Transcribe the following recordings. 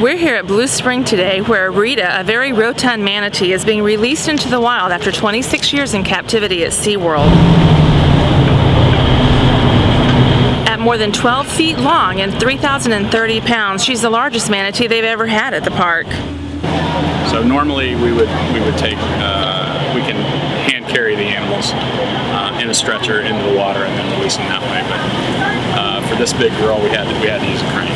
We're here at Blue Spring today where Rita, a very rotund manatee, is being released into the wild after 26 years in captivity at SeaWorld. At more than 12 feet long and 3,030 pounds, she's the largest manatee they've ever had at the park. So normally we would take, we can hand carry the animals in a stretcher into the water and then release them that way. But for this big girl, we had to use a crane.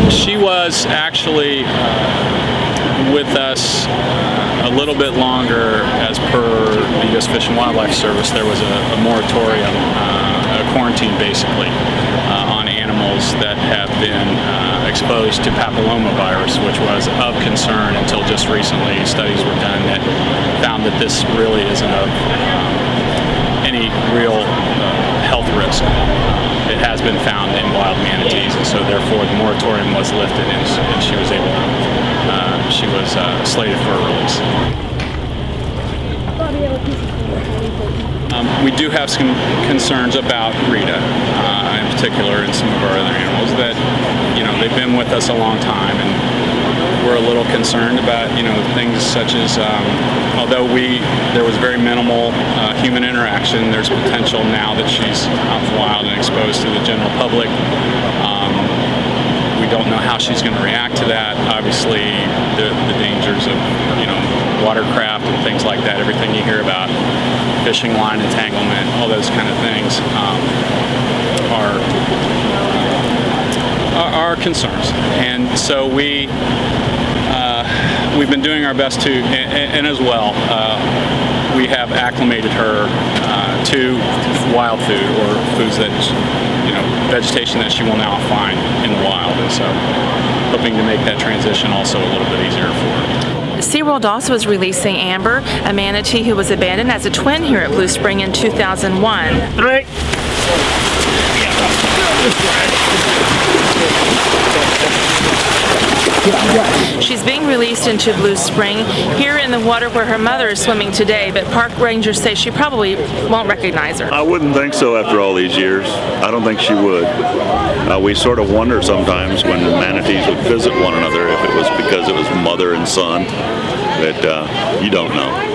She was actually with us a little bit longer as per the U.S. Fish and Wildlife Service. There was a moratorium, a quarantine basically, on animals that have been exposed to papillomavirus, which was of concern until just recently. Studies were done that found that this really isn't of any real health risk. It has been found in wild manatees, and so therefore the moratorium was lifted, and she was able to, she was slated for a release. We do have some concerns about Rita, in particular, and some of our other animals that, they've been with us a long time, and we're a little concerned about, things such as, although there was very minimal human interaction, there's potential now that she's out in the wild and exposed to the general public. We don't know how she's going to react to that. Obviously, the dangers of, watercraft and things like that, everything you hear about, fishing line entanglement, all those kind of things are concerns. And so we've been doing our best to, and as well, we have acclimated her to wild food, or foods that, vegetation that she will now find in the wild, and so hoping to make that transition also a little bit easier for her. SeaWorld also is releasing Amber, a manatee who was abandoned as a twin here at Blue Spring in 2001. She's being released into Blue Spring here in the water where her mother is swimming today, but park rangers say she probably won't recognize her. I wouldn't think so after all these years. I don't think she would. We sort of wonder sometimes when manatees would visit one another if it was because it was mother and son, but you don't know.